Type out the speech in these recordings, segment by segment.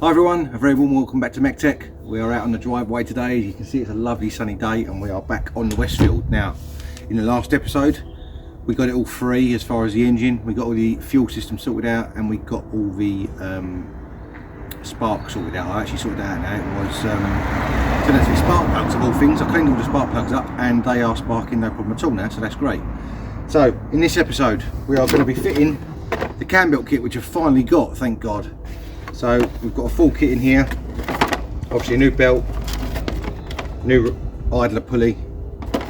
Hi everyone, a very warm welcome back to MEC-TEC. We are out on the driveway today. As you can see, it's a lovely sunny day and we are back on the Westfield. Now, in the last episode, we got it all free as far as the engine. We got all the fuel system sorted out and we got all the sparks sorted out. I actually sorted that out now. It was turned out to be spark plugs of all things. I cleaned all the spark plugs up and they are sparking no problem at all now, so that's great. So, in this episode, we are going to be fitting the Cambelt kit, which I've finally got, thank God. So we've got a full kit in here, obviously a new belt, new idler pulley,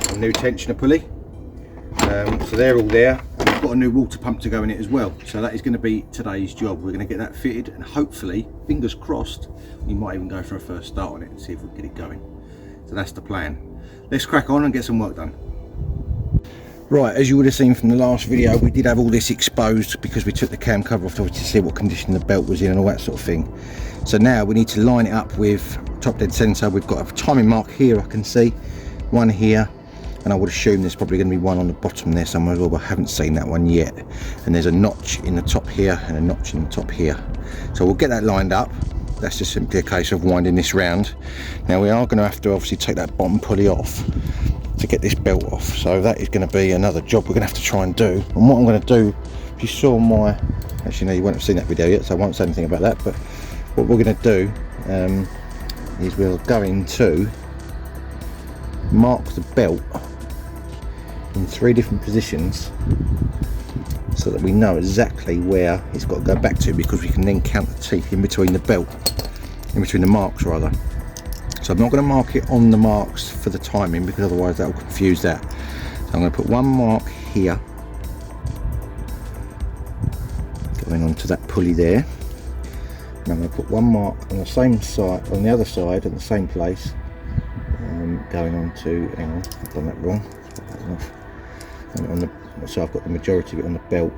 a new tensioner pulley, so they're all there, and we've got a new water pump to go in it as well. So that is going to be today's job. We're going to get that fitted and hopefully, fingers crossed, we might even go for a first start on it and see if we can get it going. So that's the plan. Let's crack on and get some work done. Right, as you would have seen from the last video, we did have all this exposed because we took the cam cover off to see what condition the belt was in and all that sort of thing. So now we need to line it up with top dead centre. We've got a timing mark here, I can see, one here, and I would assume there's probably going to be one on the bottom there somewhere as well, but I haven't seen that one yet. And there's a notch in the top here and a notch in the top here. So we'll get that lined up. That's just simply a case of winding this round. Now we are going to have to obviously take that bottom pulley off to get this belt off, so that is going to be another job we're going to have to try and do. And what I'm going to do, if you saw my, actually no, you won't have seen that video yet, so I won't say anything about that, but what we're going to do is we're going to mark the belt in 3 different positions so that we know exactly where it's got to go back to, because we can then count the teeth in between the belt, in between the marks rather. So I'm not going to mark it on the marks for the timing because otherwise that will confuse that. So I'm going to put one mark here going onto that pulley there, and I'm going to put one mark on the same side, on the other side in the same place, going on to, hang on, I've done that wrong, and on the, so I've got the majority of it on the belt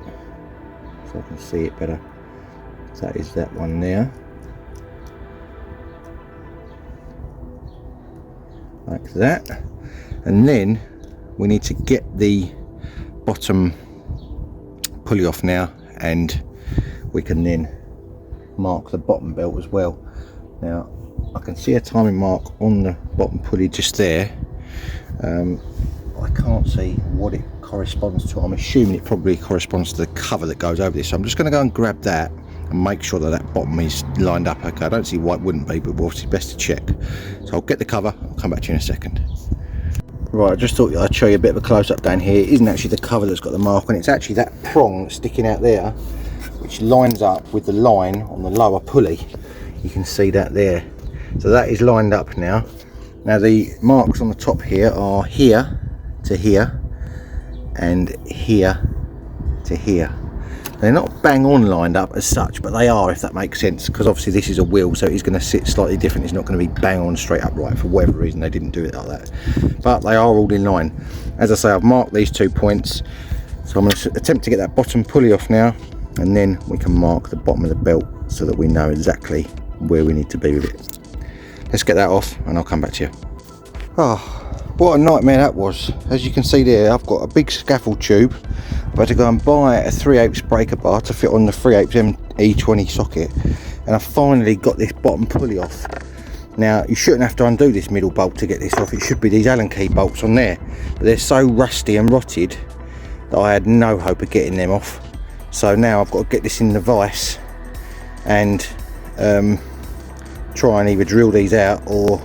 so I can see it better. So that is that one there, like that. And then we need to get the bottom pulley off now, and we can then mark the bottom belt as well. Now I can see a timing mark on the bottom pulley just there. I can't see what it corresponds to. I'm assuming it probably corresponds to the cover that goes over this, so I'm just going to go and grab that and make sure that that bottom is lined up okay. I don't see why it wouldn't be, but obviously best to check. So I'll get the cover, I'll come back to you in a second. Right, I just thought I'd show you a bit of a close-up down here. It isn't actually the cover that's got the mark on it, it's actually that prong that's sticking out there, which lines up with the line on the lower pulley. You can see that there. So that is lined up now. Now the marks on the top here are here to here and here to here. They're not bang on lined up as such, but they are, if that makes sense, because obviously this is a wheel, so it's going to sit slightly different. It's not going to be bang on straight upright. For whatever reason they didn't do it like that, but they are all in line. As I say, I've marked these 2 points, so I'm going to attempt to get that bottom pulley off now, and then we can mark the bottom of the belt so that we know exactly where we need to be with it. Let's get that off and I'll come back to you. Oh, what a nightmare that was. As you can see there, I've got a big scaffold tube. I've had to go and buy a 3/8 breaker bar to fit on the 3/8 ME20 socket, and I finally got this bottom pulley off. Now you shouldn't have to undo this middle bolt to get this off. It should be these Allen key bolts on there, but they're so rusty and rotted that I had no hope of getting them off. So now I've got to get this in the vise and try and either drill these out or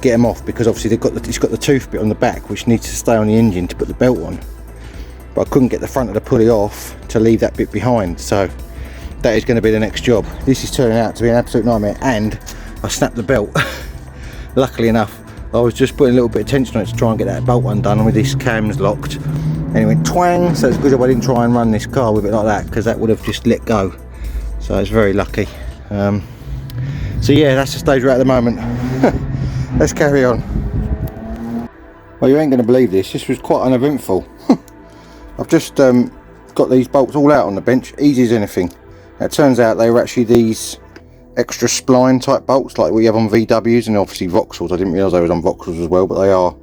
get them off, because obviously it's got the tooth bit on the back which needs to stay on the engine to put the belt on, but I couldn't get the front of the pulley off to leave that bit behind. So that is going to be the next job. This is turning out to be an absolute nightmare, and I snapped the belt. Luckily enough, I was just putting a little bit of tension on it to try and get that bolt undone with these cams locked, and it went twang. So it's a good job I didn't try and run this car with it like that, because that would have just let go. So it's very lucky. So yeah, that's the stage we're at the moment. Let's carry on. Well, you ain't going to believe this. This was quite uneventful. I've just got these bolts all out on the bench, easy as anything. Now, it turns out they were actually these extra spline type bolts like we have on VWs and obviously Vauxhalls. I didn't realise they was on Vauxhalls as well, but they are.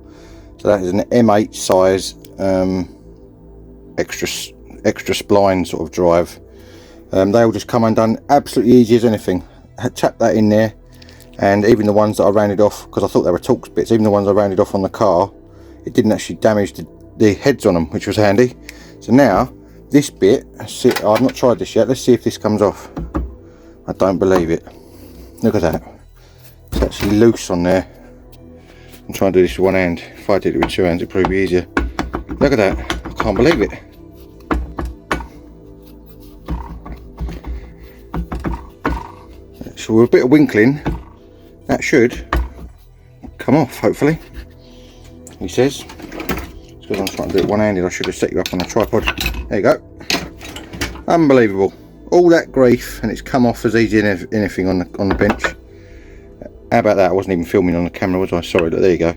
So that is an M8 size extra spline sort of drive. They all just come undone absolutely easy as anything. tapped that in there, and even the ones that I rounded off, because I thought they were Torx bits, even the ones I rounded off on the car, it didn't actually damage the heads on them, which was handy. So now this bit, I've not tried this yet, let's see if this comes off. I don't believe it. Look at that, it's actually loose on there. I'm trying to do this with one hand. If I did it with two hands it'd probably be easier. Look at that, I can't believe it. So with a bit of winkling, that should come off, hopefully, he says. It's because I'm trying to do it one-handed. I should have set you up on a tripod. There you go. Unbelievable. All that grief and it's come off as easy as anything on the bench. How about that? I wasn't even filming on the camera, was I? Sorry, look, there you go.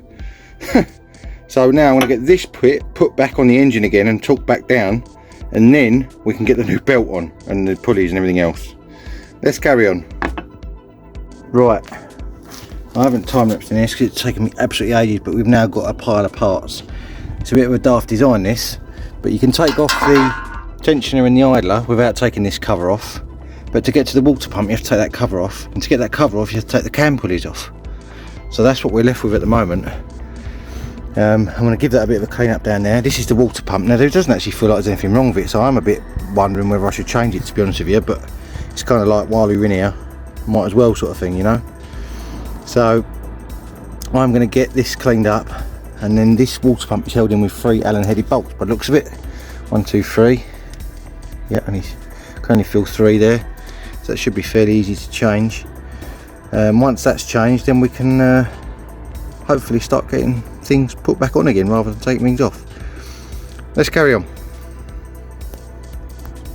So now I'm going to get this put back on the engine again and torque back down, and then we can get the new belt on and the pulleys and everything else. Let's carry on. Right, I haven't time-lapsed in this because it's taken me absolutely ages, but we've now got a pile of parts. It's a bit of a daft design this, but you can take off the tensioner and the idler without taking this cover off, but to get to the water pump you have to take that cover off, and to get that cover off you have to take the cam pulleys off. So that's what we're left with at the moment. I'm going to give that a bit of a clean up down there. This is the water pump. Now there doesn't actually feel like there's anything wrong with it, so I'm a bit wondering whether I should change it, to be honest with you, but it's kind of like while we're in here might as well sort of thing, you know. So I'm going to get this cleaned up, and then this water pump is held in with 3 Allen headed bolts by the looks of it. 1, 2, 3. Yeah, and you can only feel 3 there, so that should be fairly easy to change. Once that's changed, then we can hopefully start getting things put back on again rather than taking things off. Let's carry on.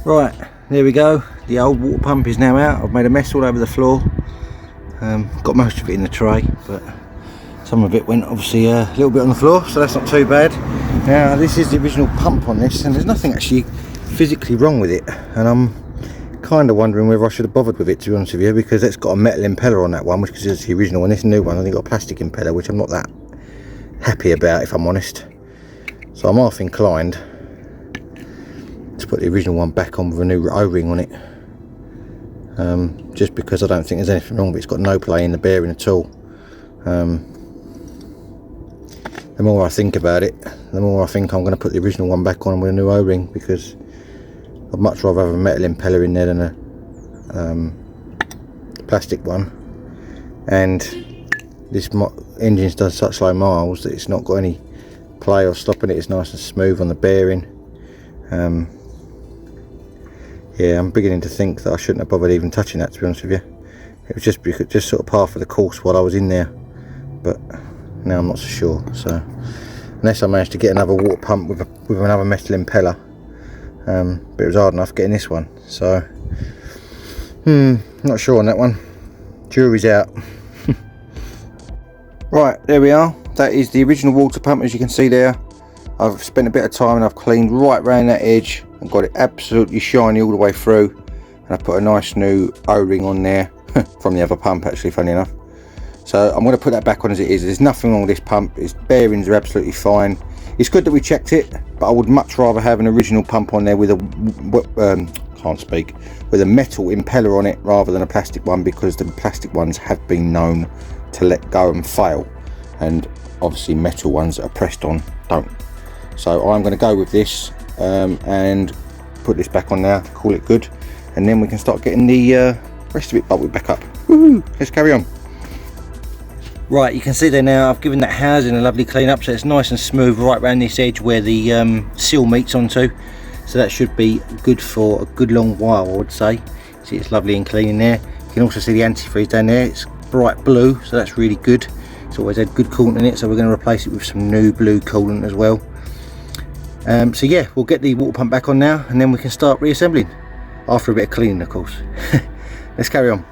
Right, there we go. The old water pump is now out. I've made a mess all over the floor. Got most of it in the tray, but some of it went obviously a little bit on the floor, so that's not too bad. Now this is the original pump on this, and there's nothing actually physically wrong with it, and I'm kind of wondering whether I should have bothered with it, to be honest with you, because it's got a metal impeller on that one, which is the original one. This new one I think got a plastic impeller, which I'm not that happy about, if I'm honest. So I'm half inclined to put the original one back on with a new O-ring on it. Just because I don't think there's anything wrong with it. It's got no play in the bearing at all. The more I think about it, the more I think I'm going to put the original one back on with a new O-ring, because I'd much rather have a metal impeller in there than a plastic one. And this engine's done such low miles that it's not got any play or stopping it. It's nice and smooth on the bearing. Yeah, I'm beginning to think that I shouldn't have bothered even touching that, to be honest with you. It was just sort of par for the course while I was in there, but now I'm not so sure. So unless I managed to get another water pump with another metal impeller, but it was hard enough getting this one. So not sure on that one. Jury's out. Right, there we are. That is the original water pump, as you can see there. I've spent a bit of time and I've cleaned right round that edge and got it absolutely shiny all the way through, and I put a nice new O-ring on there from the other pump, actually, funny enough. So I'm going to put that back on as it is. There's nothing wrong with this pump. Its bearings are absolutely fine. It's good that we checked it, but I would much rather have an original pump on there with a with a metal impeller on it rather than a plastic one, because the plastic ones have been known to let go and fail, and obviously metal ones that are pressed on don't. So I'm going to go with this and put this back on now, call it good, and then we can start getting the rest of it bolted back up. Woohoo! Let's carry on. Right, you can see there now I've given that housing a lovely clean up, so it's nice and smooth right around this edge where the seal meets onto, so that should be good for a good long while, I would say. See, it's lovely and clean in there. You can also see the antifreeze down there. It's bright blue, so that's really good. It's always had good coolant in it, so we're going to replace it with some new blue coolant as well. So yeah, we'll get the water pump back on now, and then we can start reassembling after a bit of cleaning, of course. Let's carry on.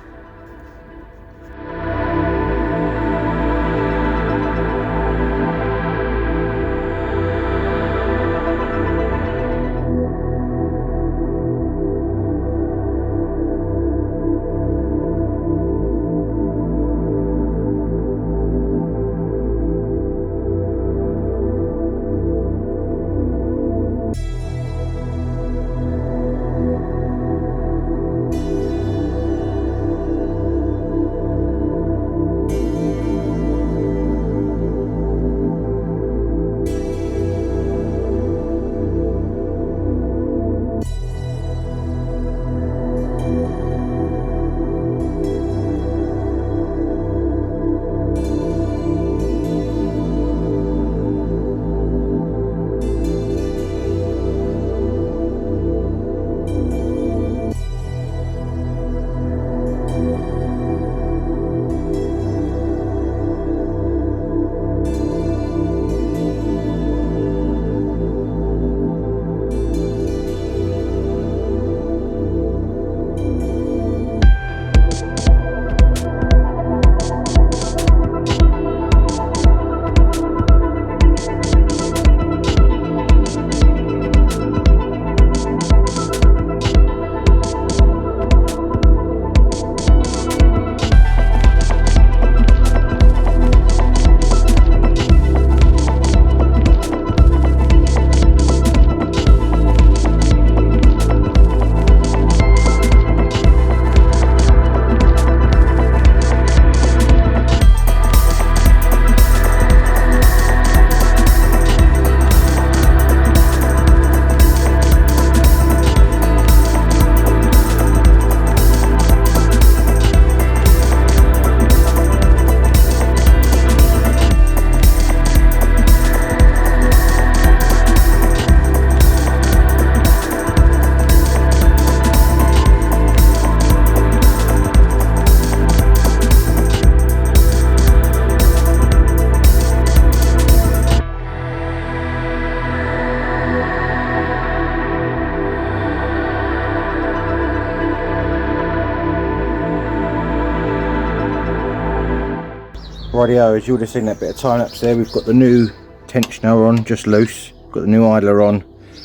Rightio, as you would have seen that bit of time lapse there, we've got the new tensioner on, just loose. We've got the new idler on,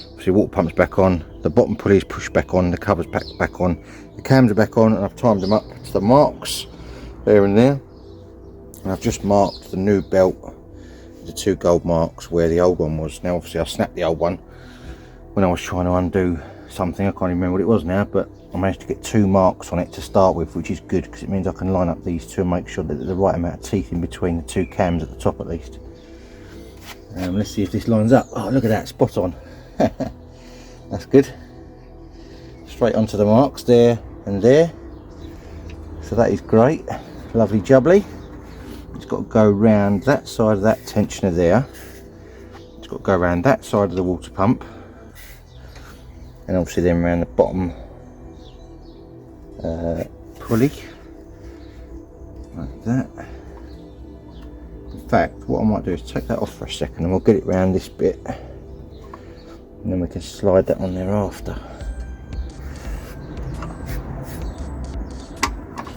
obviously water pump's back on, the bottom pulley is pushed back on, the cover's back on, the cams are back on, and I've timed them up to the marks there and there. And I've just marked the new belt, the 2 gold marks where the old one was. Now obviously I snapped the old one when I was trying to undo something, I can't even remember what it was now, but I managed to get 2 marks on it to start with, which is good because it means I can line up these 2 and make sure that there's the right amount of teeth in between the 2 cams at the top at least. Let's see if this lines up. Oh, look at that, spot on. That's good. Straight onto the marks there and there. So that is great. Lovely jubbly. It's got to go round that side of that tensioner there. It's got to go around that side of the water pump. And obviously then around the bottom pulley like that. In fact, what I might do is take that off for a second and we'll get it round this bit and then we can slide that on there after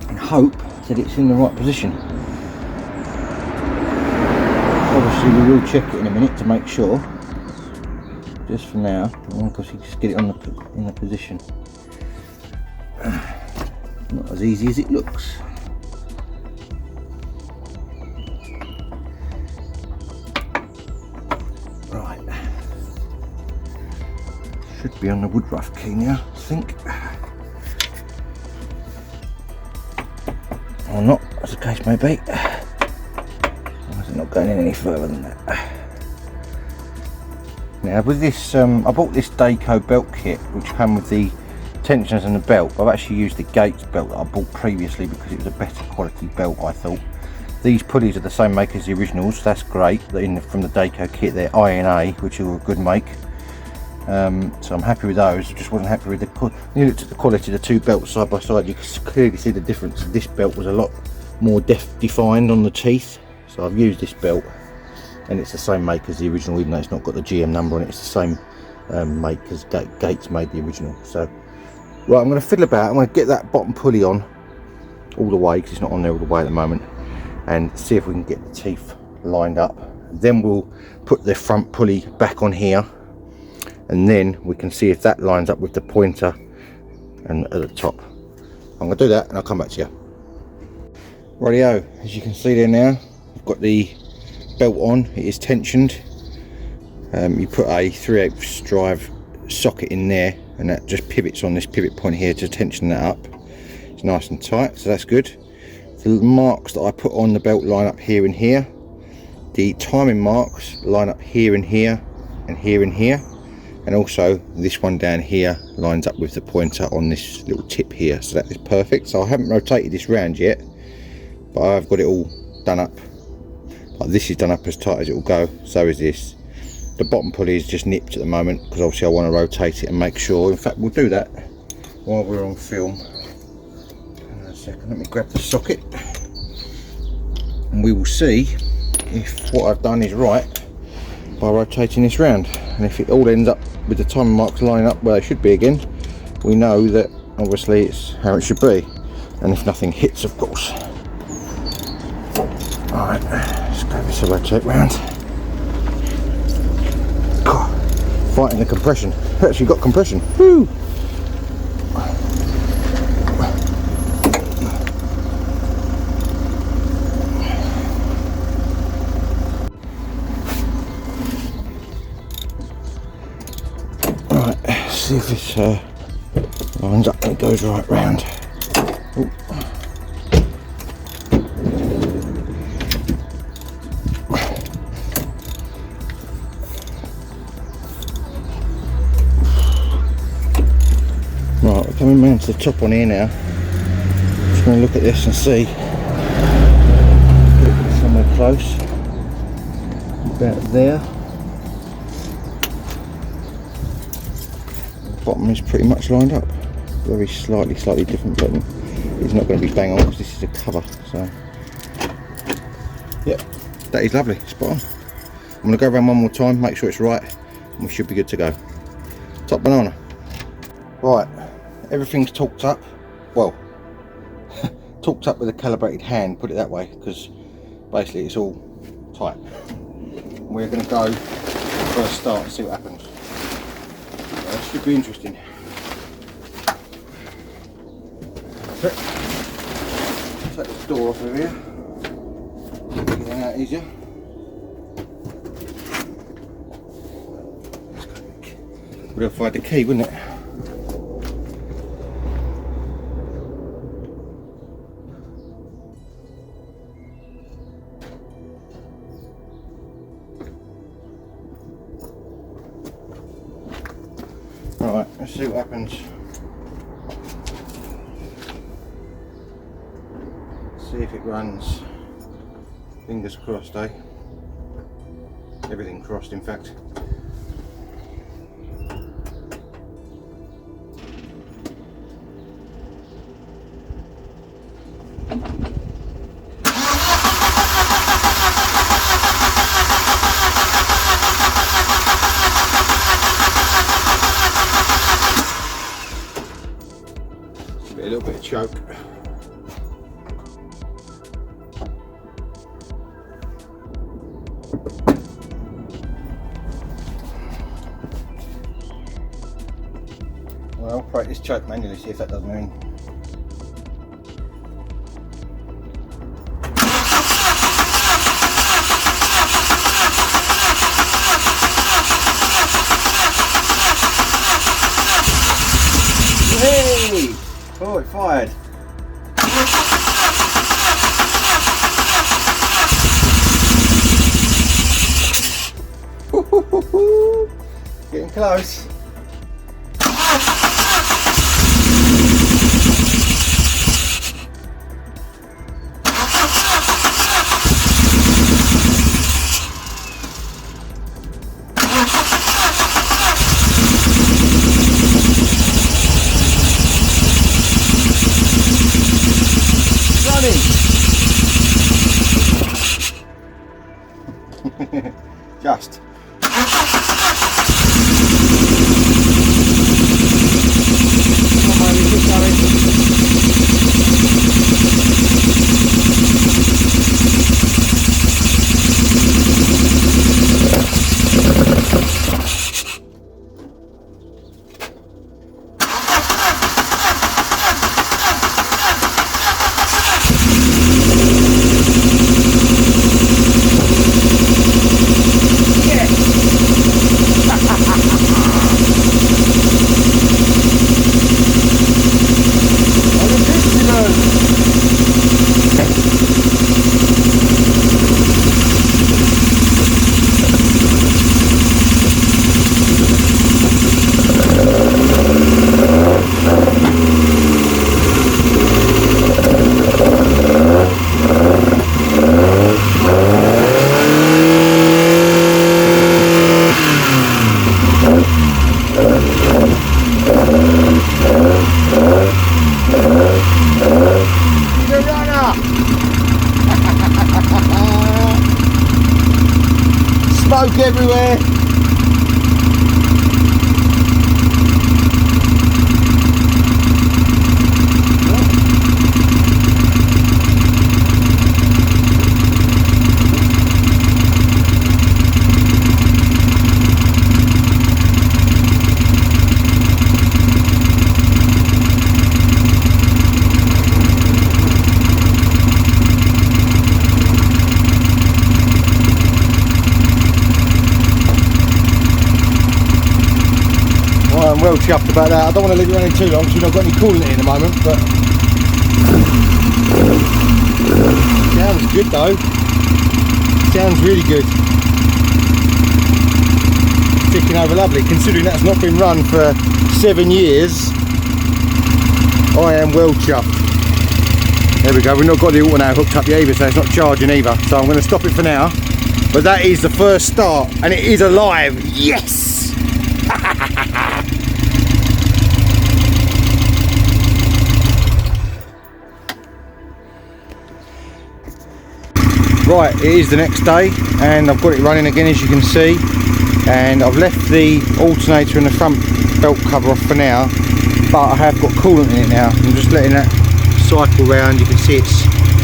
and hope that it's in the right position. Obviously we will check it in a minute to make sure, just for now, because you just get it on in the position. Not as easy as it looks. Right. Should be on the wood rough key now, I think. Or not, as the case may be. Why is it not going in any further than that? Now with this, I bought this Cambelt belt kit which came with the tensioners and the belt. I've actually used the Gates belt that I bought previously because it was a better quality belt, I thought. These pulleys are the same make as the originals, that's great. From the Cambelt kit, they're INA, which are a good make. So I'm happy with those. I just wasn't happy with when you looked at the quality of the 2 belts side by side, you can clearly see the difference. This belt was a lot more defined on the teeth, so I've used this belt and it's the same make as the original, even though it's not got the GM number on it. It's the same make as Gates made the original. So right, I'm going to fiddle about. I'm going to get that bottom pulley on all the way, because it's not on there all the way at the moment, and see if we can get the teeth lined up. Then we'll put the front pulley back on here, and then we can see if that lines up with the pointer and at the top. I'm going to do that and I'll come back to you. Rightio, as you can see there now, I've got the belt on, it is tensioned. You put a 3/8 drive socket in there and that just pivots on this pivot point here to tension that up. It's nice and tight, so that's good. The marks that I put on the belt line up here and here. The timing marks line up here and here and here and here, and also this one down here lines up with the pointer on this little tip here, so that is perfect. So I haven't rotated this round yet, but I've got it all done up. Like this is done up as tight as it will go, so is this. The bottom pulley is just nipped at the moment because obviously I want to rotate it and make sure. In fact, we'll do that while we're on film. Hang on a second, let me grab the socket and we will see if what I've done is right by rotating this round. And if it all ends up with the timing marks lining up where they should be again, we know that obviously it's how it should be, and if nothing hits, of course. Alright, let's go this rotate round. God, fighting the compression. I've actually got compression. Woo! Right, let's see if this lines up and it goes right round. Ooh. Right, we're coming round to the top on here now. Just going to look at this and see. Get it somewhere close. About there. The bottom is pretty much lined up. Very slightly different, but it's not going to be bang on because this is a cover. So, yep, that is lovely. Spot on. I'm going to go around one more time, make sure it's right, and we should be good to go. Top banana. Right. Everything's torqued up, well, torqued up with a calibrated hand, put it that way, because basically it's all tight. We're going to go first start and see what happens. That should be interesting. Take this door off of here. Get it out easier. We'd have to find the key, wouldn't it? Alright, let's see what happens. See if it runs. Fingers crossed, eh? Everything crossed, in fact. A little bit of choke. Well, I'll operate this choke manually, see if that does anything. Hey! Oh, it fired. Getting close. Just. Smoke everywhere. I'm well chuffed about that. I don't want to leave it running too long because we've not got any coolant in at the moment, but sounds good though. Sounds really good. Ticking over lovely, considering that's not been run for 7 years. I am well chuffed. There we go, we've not got the auto now hooked up yet either, so it's not charging either. So I'm going to stop it for now. But that is the first start, and it is alive. Yes! Right, it is the next day and I've got it running again, as you can see, and I've left the alternator and the front belt cover off for now, but I have got coolant in it now. I'm just letting that cycle round. You can see it's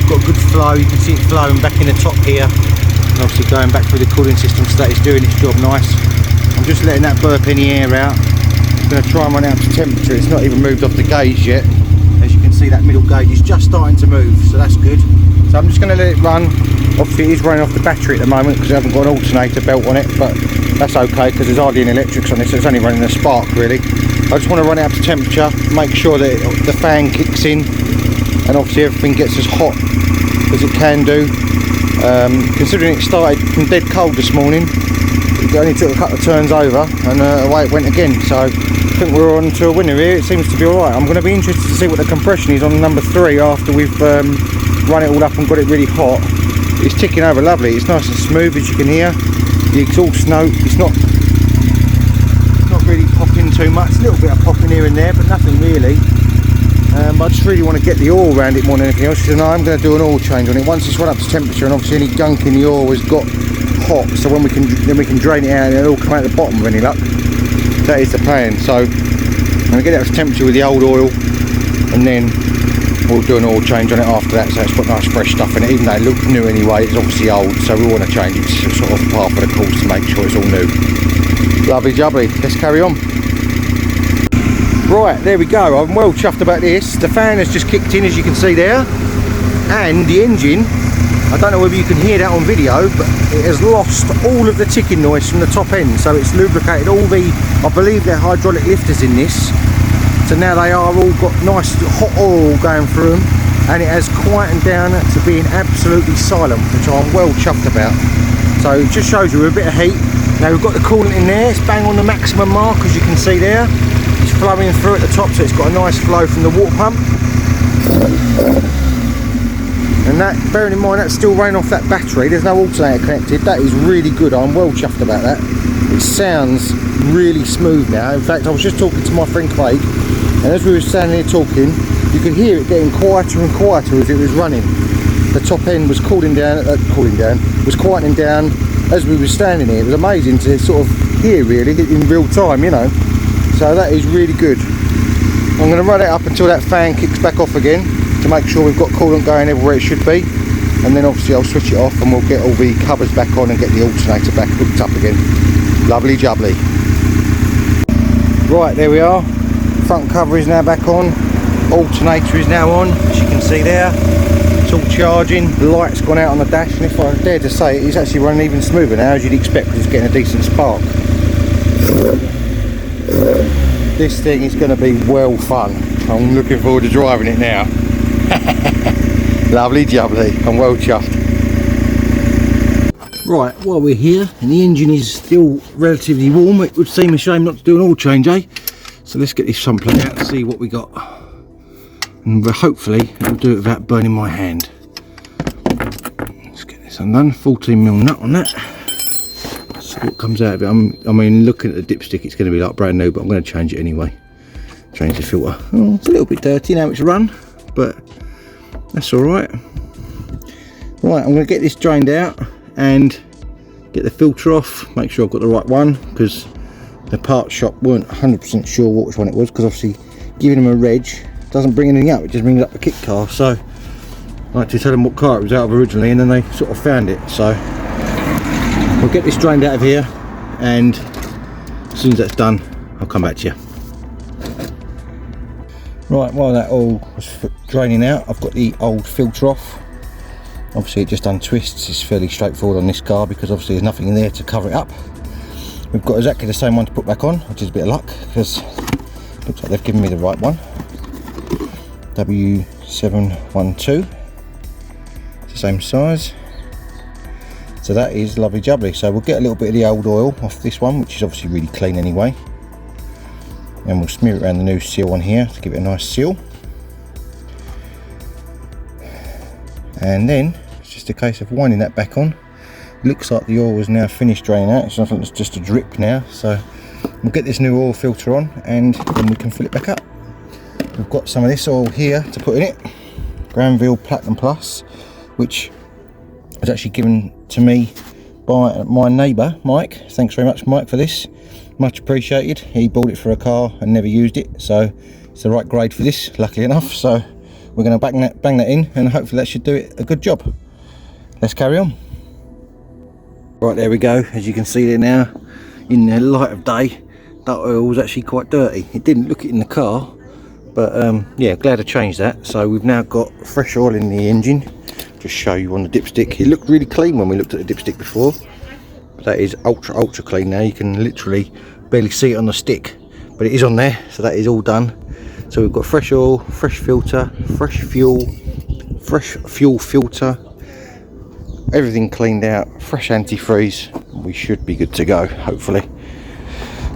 got a good flow. You can see it flowing back in the top here, and obviously going back through the cooling system, so that is doing its job nice. I'm just letting that burp any air out. I'm going to try and run it up to temperature. It's not even moved off the gauge yet. As you can see, that middle gauge is just starting to move, so that's good. So I'm just going to let it run. Obviously it is running off the battery at the moment because I haven't got an alternator belt on it, but that's okay because there's hardly any electrics on this, so it's only running a spark really. I just want to run it up to temperature, make sure that the fan kicks in, and obviously everything gets as hot as it can do. Considering it started from dead cold this morning, it only took a couple of turns over and away it went again. So I think we're on to a winner here. It seems to be alright. I'm going to be interested to see what the compression is on number 3 after we've run it all up and got it really hot. It's ticking over lovely. It's nice and smooth, as you can hear. The exhaust note, it's not really popping too much. A little bit of popping here and there, but nothing really. I just really want to get the oil around it more than anything else. So now I'm going to do an oil change on it once it's run up to temperature, and obviously any gunk in the oil has got hot. So when we can drain it out and it'll all come out the bottom with any luck. That is the plan. So I'm going to get it up to temperature with the old oil, and then we'll do an oil change on it after that, so it's got nice fresh stuff in it. Even though it looks new anyway, it's obviously old, so we want to change it to sort of part of the course to make sure it's all new. Lovely jubbly, let's carry on. Right, there we go. I'm well chuffed about this. The fan has just kicked in, as you can see there, and the engine, I don't know whether you can hear that on video, but it has lost all of the ticking noise from the top end, so it's lubricated all the, I believe they're hydraulic lifters in this. So now they are all got nice hot oil going through them, and it has quietened down to being absolutely silent, which I'm well chuffed about. So it just shows you a bit of heat. Now we've got the coolant in there, it's bang on the maximum mark, as you can see there. It's flowing through at the top, so it's got a nice flow from the water pump. And that, bearing in mind that's still running off that battery, there's no alternator connected. That is really good. I'm well chuffed about that. It sounds really smooth now. In fact, I was just talking to my friend Craig, and as we were standing here talking, you could hear it getting quieter and quieter as it was running. The top end was quietening down as we were standing here. It was amazing to sort of hear really in real time, you know. So that is really good. I'm going to run it up until that fan kicks back off again to make sure we've got coolant going everywhere it should be, and then obviously I'll switch it off and we'll get all the covers back on and get the alternator back hooked up again. Lovely jubbly. Right, there we are. Front cover is now back on. Alternator is now on, as you can see there. It's all charging. The light's gone out on the dash, and if I dare to say it, it's actually running even smoother now, as you'd expect, because it's getting a decent spark. This thing is going to be well fun. I'm looking forward to driving it now. Lovely jubbly. I'm well chuffed. Right, while we're here and the engine is still relatively warm, it would seem a shame not to do an oil change, eh? So let's get this sun plug out and see what we got. And hopefully it'll do it without burning my hand. Let's get this undone. 14mm nut on that. See what comes out of it. I mean, looking at the dipstick, it's going to be like brand new, but I'm going to change it anyway. Change the filter. Oh, it's a little bit dirty now it's run, but that's alright. Right, I'm going to get this drained out and get the filter off, make sure I've got the right one, because the parts shop weren't 100% sure which one it was, because obviously giving them a reg doesn't bring anything up, it just brings up the kit car. So I had to tell them what car it was out of originally, and then they sort of found it. So we'll get this drained out of here, and as soon as that's done I'll come back to you. Right, while that all was draining out, I've got the old filter off. Obviously it just untwists. It's fairly straightforward on this car because obviously there's nothing in there to cover it up. We've got exactly the same one to put back on, which is a bit of luck because it looks like they've given me the right one. W712, it's the same size, so that is lovely jubbly. So we'll get a little bit of the old oil off this one, which is obviously really clean anyway, and we'll smear it around the new seal on here to give it a nice seal. And then it's just a case of winding that back on. It looks like the oil is now finished draining out. It's nothing, it's just a drip now. So we'll get this new oil filter on and then we can fill it back up. We've got some of this oil here to put in it, Granville Platinum Plus, which was actually given to me by my neighbour Mike. Thanks very much, Mike, for this, much appreciated. He bought it for a car and never used it, so it's the right grade for this, luckily enough. So we're going to bang that in, and hopefully that should do it a good job. Let's carry on. Right, there we go. As you can see there now, in the light of day, that oil was actually quite dirty. It didn't look it in the car, but yeah, glad I changed that. So we've now got fresh oil in the engine. Just show you on the dipstick. It looked really clean when we looked at the dipstick before, but that is ultra clean now. You can literally barely see it on the stick, but it is on there, so that is all done. So we've got fresh oil, fresh filter, fresh fuel filter, everything cleaned out, fresh antifreeze. We should be good to go, hopefully.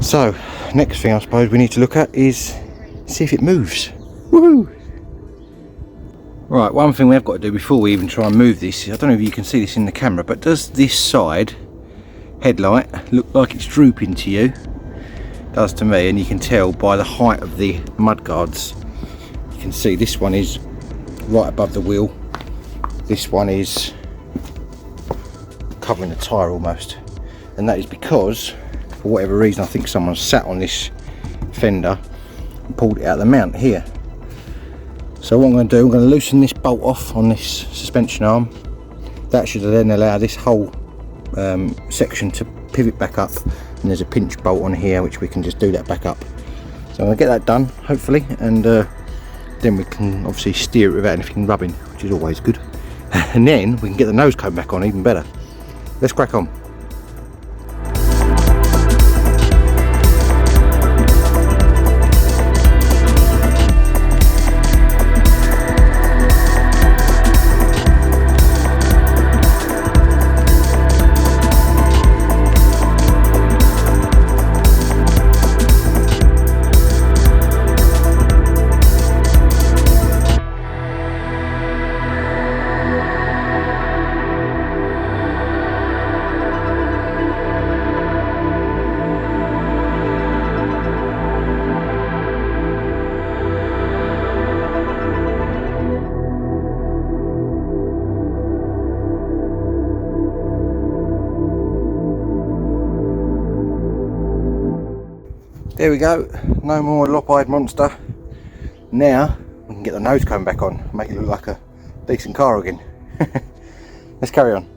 So next thing I suppose we need to look at is see if it moves. Woohoo! Right, one thing we have got to do before we even try and move this, I don't know if you can see this in the camera, but does this side headlight look like it's drooping to you? It does to me, and you can tell by the height of the mudguards. You can see this one is right above the wheel, this one is covering the tyre almost, and that is because for whatever reason I think someone sat on this fender and pulled it out of the mount here. So what I'm going to do, I'm going to loosen this bolt off on this suspension arm. That should then allow this whole section to pivot back up, and there's a pinch bolt on here which we can just do that back up. So I'm going to get that done hopefully, and then we can obviously steer it without anything rubbing, which is always good. And then we can get the nose cone back on even better. Let's crack on. There we go, no more lop-eyed monster. Now we can get the nose cone back on, make it look like a decent car again. Let's carry on.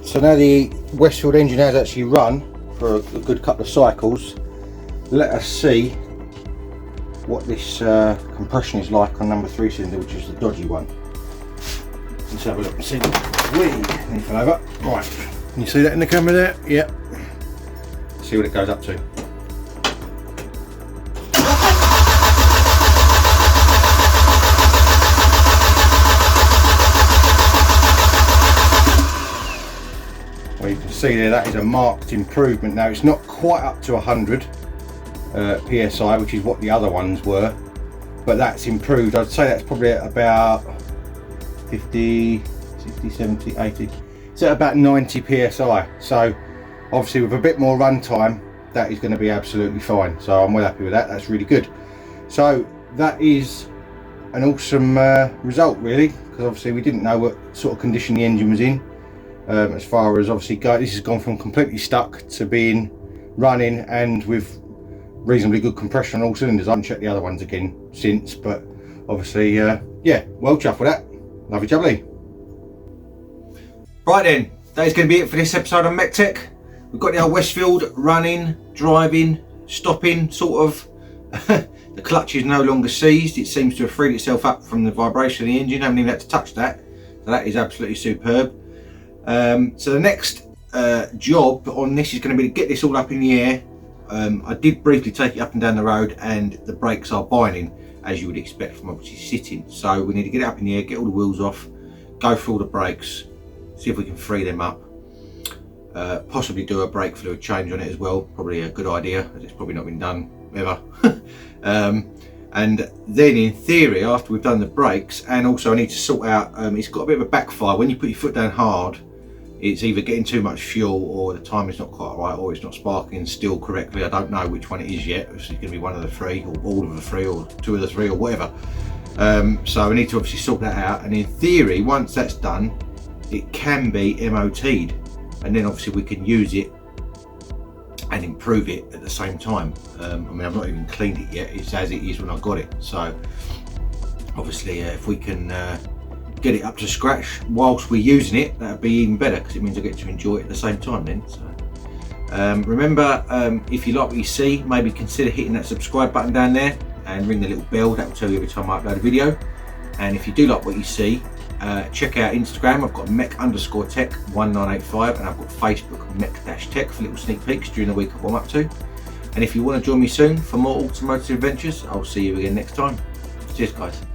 So now the Westfield engine has actually run for a good couple of cycles. Let us see what this compression is like on number 3 cylinder, which is the dodgy one. Let's have a look and see. Anything over? Right, can you see that in the camera there? Yep. See what it goes up to. Well, you can see there that is a marked improvement. Now it's not quite up to 100 psi, which is what the other ones were, but that's improved. I'd say that's probably at about 50, 60, 70, 80. It's at about 90 psi. So obviously with a bit more run time, that is going to be absolutely fine. So I'm well happy with that. That's really good. So that is an awesome result, really, because obviously we didn't know what sort of condition the engine was in. As far as obviously this has gone from completely stuck to being running and with reasonably good compression on all cylinders. I haven't checked the other ones again since, but obviously yeah, well chuffed with that. Lovely jubbly. Right then, that is going to be it for this episode on MEC-TEC. we've got the old Westfield running, driving, stopping, sort of. The clutch is no longer seized. It seems to have freed itself up from the vibration of the engine. I haven't even had to touch that. So that is absolutely superb. So the next job on this is going to be to get this all up in the air. I did briefly take it up and down the road, and the brakes are binding, as you would expect from obviously sitting. So we need to get it up in the air, get all the wheels off, go through all the brakes, see if we can free them up. Possibly do a brake fluid change on it as well. Probably a good idea, as it's probably not been done ever. And then in theory, after we've done the brakes, and also I need to sort out, it's got a bit of a backfire. When you put your foot down hard, it's either getting too much fuel, or the timing's not quite right, or it's not sparking still correctly. I don't know which one it is yet. It's going to be one of the three, or all of the three, or two of the three, or whatever. So I need to obviously sort that out, and in theory, once that's done, it can be MOT'd, and then obviously we can use it and improve it at the same time. I mean, I've not even cleaned it yet. It's as it is when I got it. So obviously if we can get it up to scratch whilst we're using it, that'd be even better, because it means I get to enjoy it at the same time then. So remember, if you like what you see, maybe consider hitting that subscribe button down there and ring the little bell. That will tell you every time I upload a video. And if you do like what you see, check out Instagram. I've got MEC_TEC 1985, and I've got Facebook MEC-TEC for little sneak peeks during the week of what I'm up to. And if you want to join me soon for more automotive adventures, I'll see you again next time. Cheers guys.